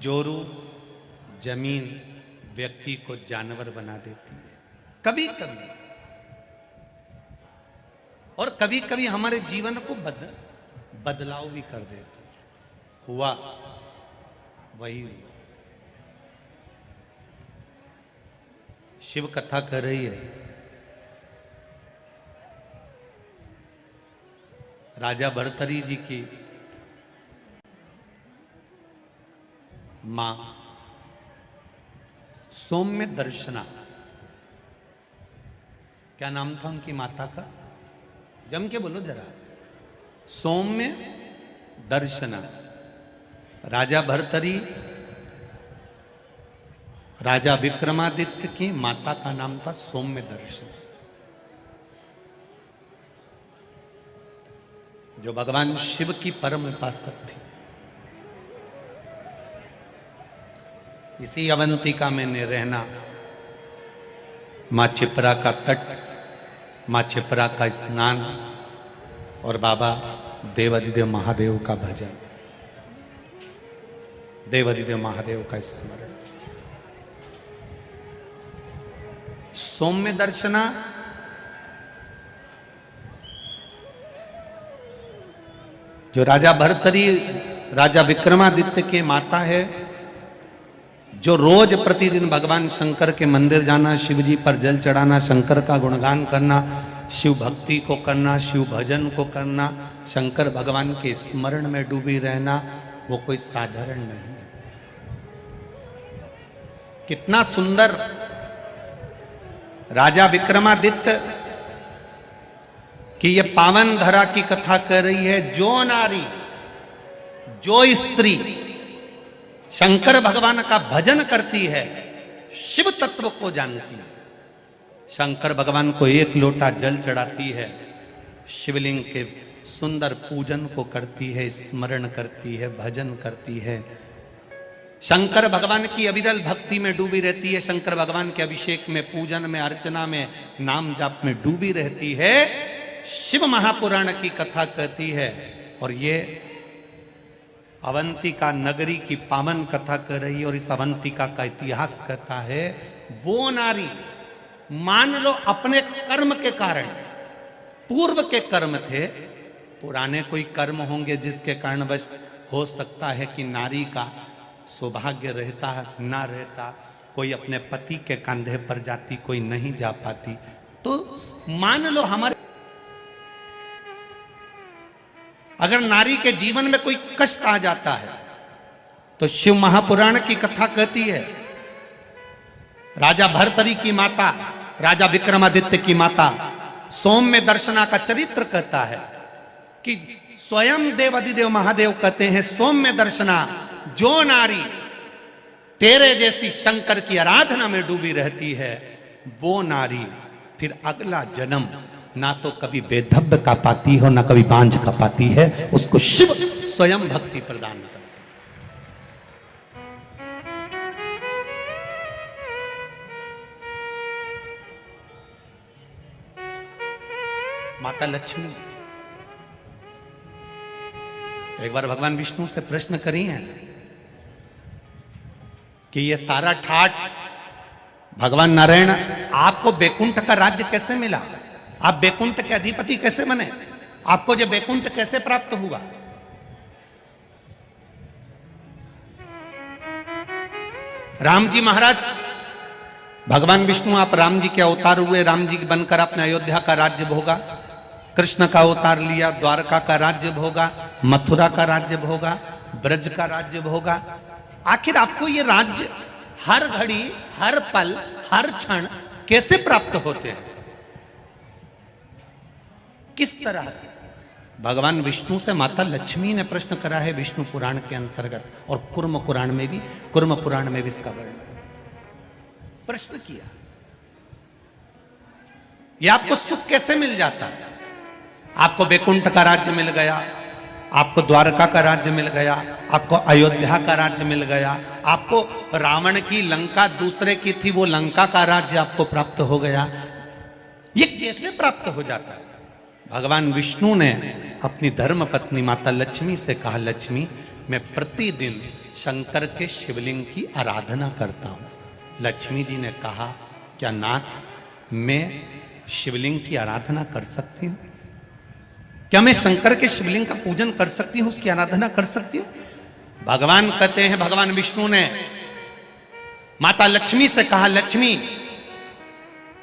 जोरू जमीन व्यक्ति को जानवर बना देती है कभी कभी, और कभी कभी हमारे जीवन को बदलाव भी कर देती है। हुआ वही हुआ। शिव कथा कर रही है, राजा भर्तरी जी की मां सौम्य दर्शना, क्या नाम था उनकी माता का, जम के बोलो जरा, सौम्य दर्शना। राजा भर्तरी राजा विक्रमादित्य की माता का नाम था सौम्य दर्शना, जो भगवान शिव की परम उपासक थी। इसी अवंतिका में रहना, मां चिपरा का तट, मां चिपरा का स्नान और बाबा देवादिदेव महादेव का भजन, देवादिदेव महादेव का स्मरण। सौम्य दर्शना जो राजा भर्तरी राजा विक्रमादित्य के माता है, जो रोज प्रतिदिन भगवान शंकर के मंदिर जाना, शिव जी पर जल चढ़ाना, शंकर का गुणगान करना, शिव भक्ति को करना, शिव भजन को करना, शंकर भगवान के स्मरण में डूबी रहना, वो कोई साधारण नहीं। कितना सुंदर राजा विक्रमादित्य की ये पावन धरा की कथा कर रही है। जो नारी, जो स्त्री शंकर भगवान का भजन करती है, शिव तत्व को जानती है, शंकर भगवान को एक लोटा जल चढ़ाती है, शिवलिंग के सुंदर पूजन को करती है, स्मरण करती है, भजन करती है, शंकर भगवान की अविरल भक्ति में डूबी रहती है, शंकर भगवान के अभिषेक में, पूजन में, अर्चना में, नाम जाप में डूबी रहती है, शिव महापुराण की कथा कहती है। और ये अवंतिका नगरी की पावन कथा कर रही है। और इस अवंतिका का इतिहास कहता है, वो नारी मान लो अपने कर्म के कारण, पूर्व के कर्म थे, पुराने कोई कर्म होंगे जिसके कारण बस हो सकता है कि नारी का सौभाग्य रहता ना रहता, कोई अपने पति के कंधे पर जाती, कोई नहीं जा पाती। तो मान लो हमारे अगर नारी के जीवन में कोई कष्ट आ जाता है तो शिव महापुराण की कथा कहती है, राजा भर्तरी की माता, राजा विक्रमादित्य की माता सौम्य दर्शना का चरित्र कहता है कि स्वयं देवादिदेव महादेव कहते हैं, सौम्य दर्शना, जो नारी तेरे जैसी शंकर की आराधना में डूबी रहती है, वो नारी फिर अगला जन्म ना तो कभी बेधब्ब का पाती हो, ना कभी बांझ का पाती है, उसको शिव स्वयं भक्ति प्रदान करता है। माता लक्ष्मी एक बार भगवान विष्णु से प्रश्न करी है कि ये सारा ठाट भगवान नारायण, आपको बैकुंठ का राज्य कैसे मिला, आप बैकुंठ के अधिपति कैसे बने, आपको ये बैकुंठ कैसे प्राप्त हुआ। राम जी महाराज, भगवान विष्णु आप राम जी के अवतार हुए, राम जी बनकर आपने अयोध्या का राज्य भोगा, कृष्ण का अवतार लिया, द्वारका का राज्य भोगा, मथुरा का राज्य भोगा, ब्रज का राज्य भोगा। आखिर आपको ये राज्य हर घड़ी, हर पल, हर क्षण कैसे प्राप्त होते हैं, किस तरह से? भगवान विष्णु से माता लक्ष्मी ने प्रश्न करा है विष्णु पुराण के अंतर्गत, और कुर्म पुराण में भी, कुर्म पुराण में भी इसका वर्णन प्रश्न किया, ये आपको सुख कैसे मिल जाता है? आपको बैकुंठ का राज्य मिल गया, आपको द्वारका का राज्य मिल गया, आपको अयोध्या का राज्य मिल गया, आपको रावण की लंका दूसरे की थी वो लंका का राज्य आपको प्राप्त हो गया, ये कैसे प्राप्त हो जाता है? भगवान विष्णु ने अपनी धर्म पत्नी माता लक्ष्मी से कहा, लक्ष्मी मैं प्रतिदिन शंकर के शिवलिंग की आराधना करता हूं। लक्ष्मी जी ने कहा, क्या नाथ मैं शिवलिंग की आराधना कर सकती हूं? क्या मैं शंकर के शिवलिंग का पूजन कर सकती हूं, उसकी आराधना कर सकती हूं? भगवान कहते हैं, भगवान विष्णु ने माता लक्ष्मी से कहा, लक्ष्मी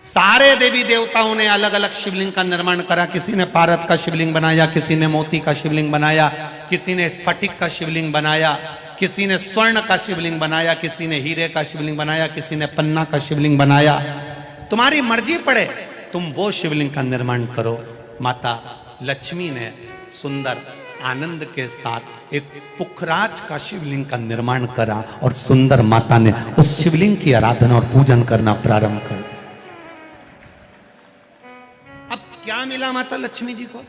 सारे देवी देवताओं ने अलग अलग शिवलिंग का निर्माण करा। किसी ने पारद का शिवलिंग बनाया, किसी ने मोती का शिवलिंग बनाया, किसी ने स्फटिक का शिवलिंग बनाया, किसी ने स्वर्ण का शिवलिंग बनाया, किसी ने हीरे का शिवलिंग बनाया, किसी ने पन्ना का शिवलिंग बनाया। तुम्हारी मर्जी पड़े, तुम वो शिवलिंग का निर्माण करो। माता लक्ष्मी ने सुंदर आनंद के साथ एक पुखराज का शिवलिंग का निर्माण करा और सुंदर माता ने उस शिवलिंग की आराधना और पूजन करना प्रारंभ कर दिया। अब क्या मिला माता लक्ष्मी जी को?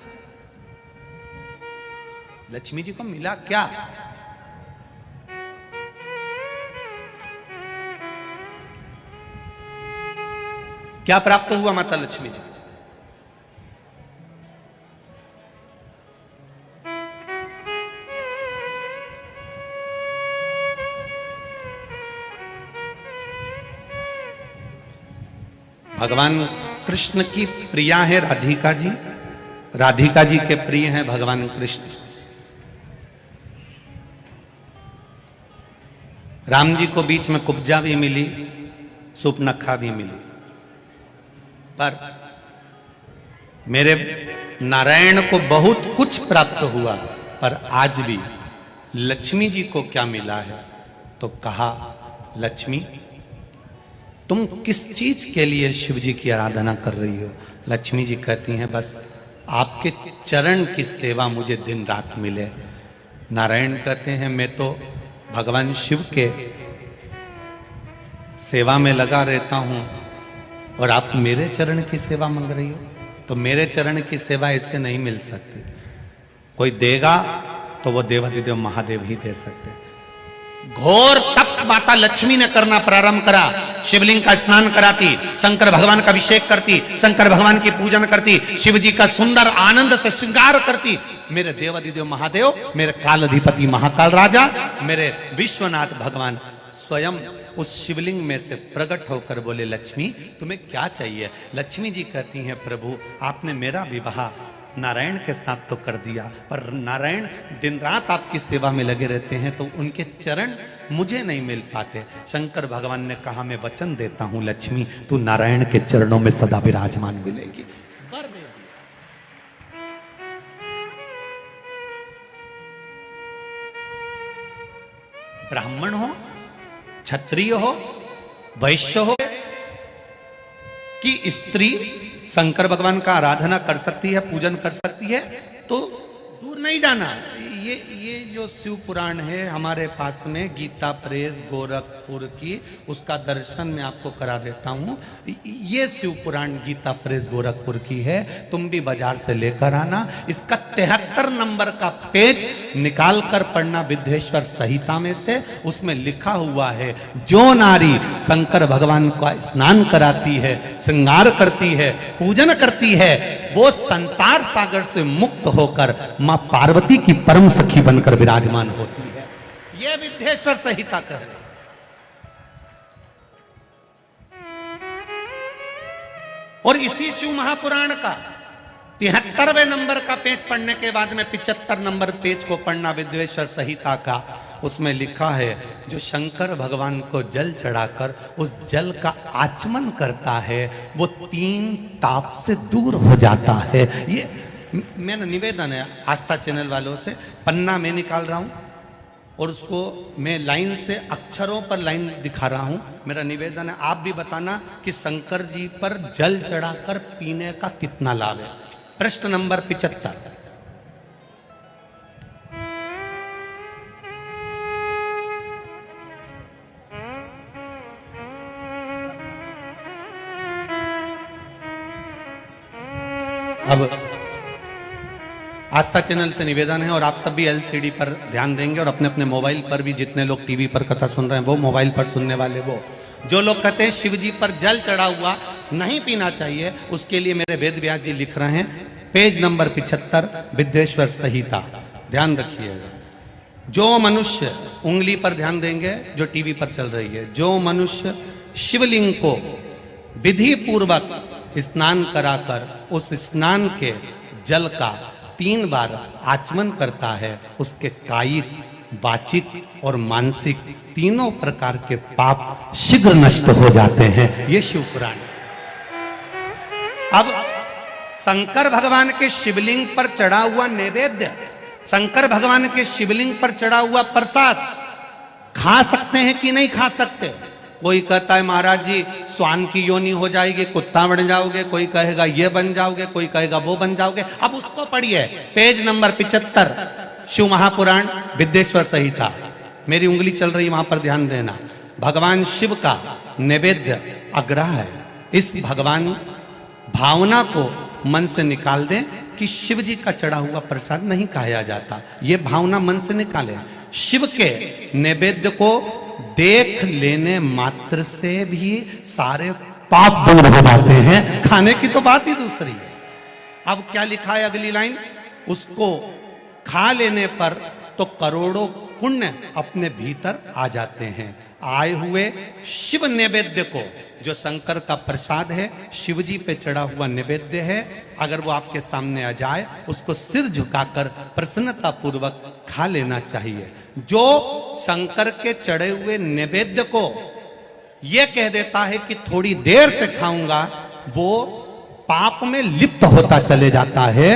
लक्ष्मी जी को मिला क्या? क्या प्राप्त हुआ माता लक्ष्मी जी? भगवान कृष्ण की प्रिया है राधिका जी, राधिका जी के प्रिय हैं भगवान कृष्ण। राम जी को बीच में कुब्जा भी मिली, सुपनखा भी मिली, पर मेरे नारायण को बहुत कुछ प्राप्त हुआ, पर आज भी लक्ष्मी जी को क्या मिला है? तो कहा, लक्ष्मी तुम किस चीज के लिए शिव जी की आराधना कर रही हो? लक्ष्मी जी कहती हैं, बस आपके चरण की सेवा मुझे दिन रात मिले। नारायण कहते हैं, मैं तो भगवान शिव के सेवा में लगा रहता हूं और आप मेरे चरण की सेवा मांग रही हो? तो मेरे चरण की सेवा इससे नहीं मिल सकती। कोई देगा तो वो देवाधिदेव महादेव ही दे सकते। घोर तप माता लक्ष्मी ने करना प्रारंभ करा। शिवलिंग का स्नान कराती, शंकर भगवान का अभिषेक करती, शंकर भगवान की पूजन करती, शिव जी का सुंदर आनंद से श्रृंगार करती। मेरे देवाधिदेव महादेव, मेरे काल अधिपति महाकाल राजा, मेरे विश्वनाथ भगवान स्वयं उस शिवलिंग में से प्रकट होकर बोले, लक्ष्मी तुम्हें क्या चाहिए? लक्ष्मी जी कहती हैं, प्रभु आपने मेरा विवाह नारायण के साथ तो कर दिया, पर नारायण दिन रात आपकी सेवा में लगे रहते हैं, तो उनके चरण मुझे नहीं मिल पाते। शंकर भगवान ने कहा, मैं वचन देता हूं लक्ष्मी, तू नारायण के चरणों में सदा विराजमान मिलेगी। ब्राह्मण हो, क्षत्रिय हो, वैश्य हो कि स्त्री शंकर भगवान का आराधना कर सकती है, पूजन कर सकती है, तो दूर नहीं जाना। ये जो शिव पुराण है हमारे पास में, गीता प्रेस गोरखपुर की, उसका दर्शन मैं आपको करा देता हूँ। ये शिव पुराण गीता प्रेस गोरखपुर की है, तुम भी बाजार से लेकर आना। इसका 73 नंबर का पेज निकाल कर पढ़ना विद्येश्वर संहिता में से। उसमें लिखा हुआ है, जो नारी शंकर भगवान का स्नान कराती है, श्रृंगार करती है, पूजन करती है, वो संसार सागर से मुक्त होकर मां पार्वती की परम सखी बनकर विराजमान होती है। यह विद्येश्वर संहिता कह रहे। और इसी शिव महापुराण का 73वें नंबर का पेज पढ़ने के बाद में 75 नंबर पेज को पढ़ना विद्येश्वर संहिता का। उसमें लिखा है, जो शंकर भगवान को जल चढ़ाकर उस जल का आचमन करता है, वो 3 ताप से दूर हो जाता है। ये मेरा निवेदन है आस्था चैनल वालों से। पन्ना मैं निकाल रहा हूं और उसको मैं लाइन से अक्षरों पर लाइन दिखा रहा हूं। मेरा निवेदन है, आप भी बताना कि शंकर जी पर जल चढ़ाकर पीने का कितना लाभ है। प्रश्न नंबर 75। अब आस्था चैनल से निवेदन है, और आप सब भी एलसीडी पर ध्यान देंगे, और अपने अपने मोबाइल पर भी, जितने लोग टीवी पर कथा सुन रहे हैं वो, मोबाइल पर सुनने वाले वो, जो लोग कहते हैं शिव जी पर जल चढ़ा हुआ नहीं पीना चाहिए, उसके लिए मेरे वेद व्यास जी लिख रहे हैं, पेज नंबर 75 विद्येश्वर संहिता। ध्यान रखिएगा। जो मनुष्य, उंगली पर ध्यान देंगे जो टीवी पर चल रही है, जो मनुष्य शिवलिंग को विधि पूर्वक स्नान कराकर उस स्नान के जल का 3 बार आचमन करता है, उसके कायिक, वाचिक और मानसिक तीनों प्रकार के पाप शीघ्र नष्ट हो जाते हैं। ये शिव पुराण। अब शंकर भगवान के शिवलिंग पर चढ़ा हुआ नैवेद्य, शंकर भगवान के शिवलिंग पर चढ़ा हुआ प्रसाद खा सकते हैं कि नहीं खा सकते? कोई कहता है महाराज जी स्वान की योनि हो जाएगी, कुत्ता बन जाओगे, कोई कहेगा ये बन जाओगे, कोई कहेगा वो बन जाओगे। अब उसको पढ़िए, पेज नंबर 75 शिव महापुराण विद्येश्वर संहिता। मेरी उंगली चल रही वहां पर ध्यान देना। भगवान शिव का नैवेद्य अग्रह है। इस भगवान भावना को मन से निकाल दें कि शिव जी का चढ़ा हुआ प्रसाद नहीं खाया जाता, ये भावना मन से निकालें। शिव के नैवेद्य को देख लेने मात्र से भी सारे पाप दूर हो जाते हैं, खाने की तो बात ही दूसरी है। अब क्या लिखा है अगली लाइन, उसको खा लेने पर तो करोड़ों पुण्य अपने भीतर आ जाते हैं। आए हुए शिव नैवेद्य को, जो शंकर का प्रसाद है, शिव जी पे चढ़ा हुआ नैवेद्य है, अगर वो आपके सामने आ जाए उसको सिर झुकाकर प्रसन्नता पूर्वक खा लेना चाहिए। जो शंकर के चढ़े हुए नैवेद्य को ये कह देता है कि थोड़ी देर से खाऊंगा, वो पाप में लिप्त होता चले जाता है।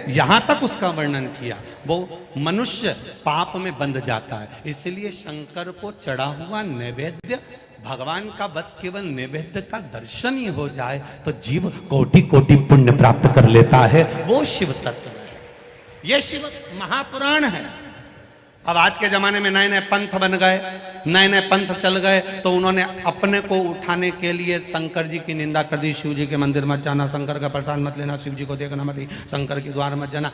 यहां तक उसका वर्णन किया, वो मनुष्य पाप में बंध जाता है। इसलिए शंकर को चढ़ा हुआ नैवेद्य, भगवान का बस केवल नैवेद्य का दर्शन ही हो जाए तो जीव कोटि कोटि पुण्य प्राप्त कर लेता है। वो शिव तत्व है, ये शिव महापुराण है। अब आज के जमाने में नए नए पंथ बन गए, नए नए पंथ चल गए, तो उन्होंने अपने को उठाने के लिए शंकर जी की निंदा कर दी। शिव जी के मंदिर मत जाना, शंकर का प्रसाद मत लेना, शिव जी को देखना मत, शंकर के द्वार मत जाना।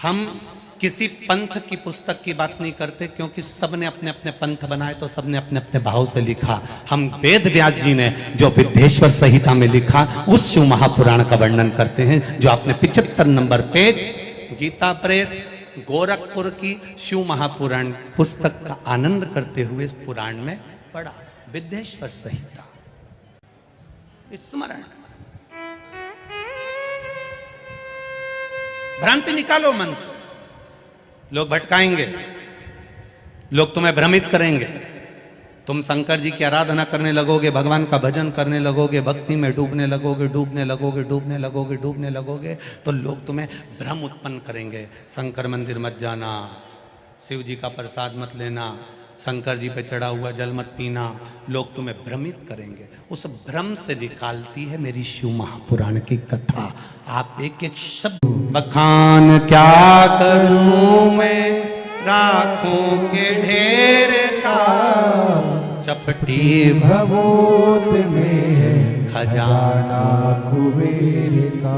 हम किसी पंथ की पुस्तक की बात नहीं करते, क्योंकि सबने अपने अपने पंथ बनाए तो सबने अपने अपने भाव से लिखा। हम वेद व्यास जी ने जो विद्येश्वर संहिता में लिखा उस शिव महापुराण का वर्णन करते हैं, जो आपने 75 नंबर पेज गीता प्रेस गोरखपुर की शिव महापुराण पुस्तक का आनंद करते हुए इस पुराण में पढ़ा। विद्येश्वर संहिता स्मरण। भ्रांति निकालो मन से, लोग भटकाएंगे, लोग तुम्हें भ्रमित करेंगे। तुम शंकर जी की आराधना करने लगोगे, भगवान का भजन करने लगोगे, भक्ति में डूबने लगोगे, डूबने लगोगे, डूबने लगोगे, डूबने लगोगे, तो लोग तुम्हें भ्रम उत्पन्न करेंगे। शंकर मंदिर मत जाना, शिव जी का प्रसाद मत लेना, शंकर जी पे चढ़ा हुआ जल मत पीना, लोग तुम्हें भ्रमित करेंगे। उस भ्रम से निकालती है मेरी शिव महापुराण की कथा। आप एक एक शब्द, बखान क्या करूं मैं राखों के ढेर का, चपटी भभूत में खजाना कुबेर का।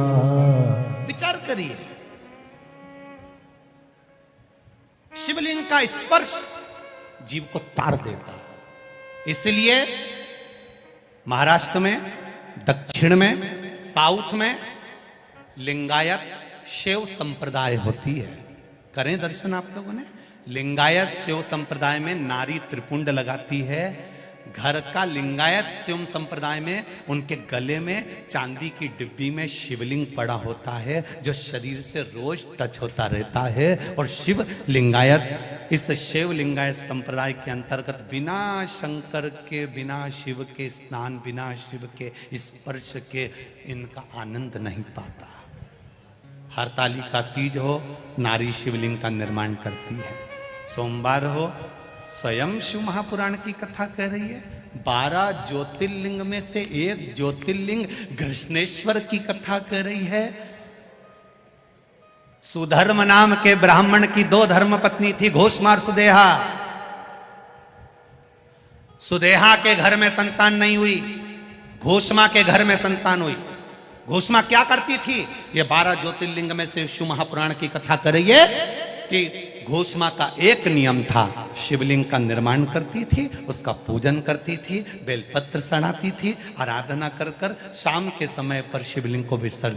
विचार करिए, शिवलिंग का स्पर्श जीव को तार देता। इसलिए महाराष्ट्र में, दक्षिण में, साउथ में लिंगायत शिव संप्रदाय होती है। करें दर्शन आप लोगों ने। लिंगायत शिव संप्रदाय में नारी त्रिपुंड लगाती है। घर का लिंगायत शिव संप्रदाय में उनके गले में चांदी की डिब्बी में शिवलिंग पड़ा होता है, जो शरीर से रोज टच होता रहता है। और शिव लिंगायत, इस शिव लिंगायत संप्रदाय के अंतर्गत बिना शंकर के, बिना शिव के स्नान, बिना शिव के स्पर्श के इनका आनंद नहीं पाता। हरतालिका तीज हो, नारी शिवलिंग का निर्माण करती है। सोमवार हो, स्वयं शिव महापुराण की कथा कह रही है। 12 ज्योतिर्लिंग में से एक ज्योतिर्लिंग घृष्णेश्वर की कथा कह रही है। सुधर्म नाम के ब्राह्मण की 2 धर्म पत्नी थी, घोषमार सुदेहा। सुदेहा के घर में संतान नहीं हुई, घोषमा के घर में संतान हुई। घोषमा क्या करती थी? ये 12 ज्योतिर्लिंग में से शिव महापुराण की कथा कर रही है कि घोषमा का एक नियम था, शिवलिंग का निर्माण करती थी, उसका पूजन करती थी, बेलपत्र चढ़ाती थी, आराधना कर कर शाम के समय पर शिवलिंग को विसर्जन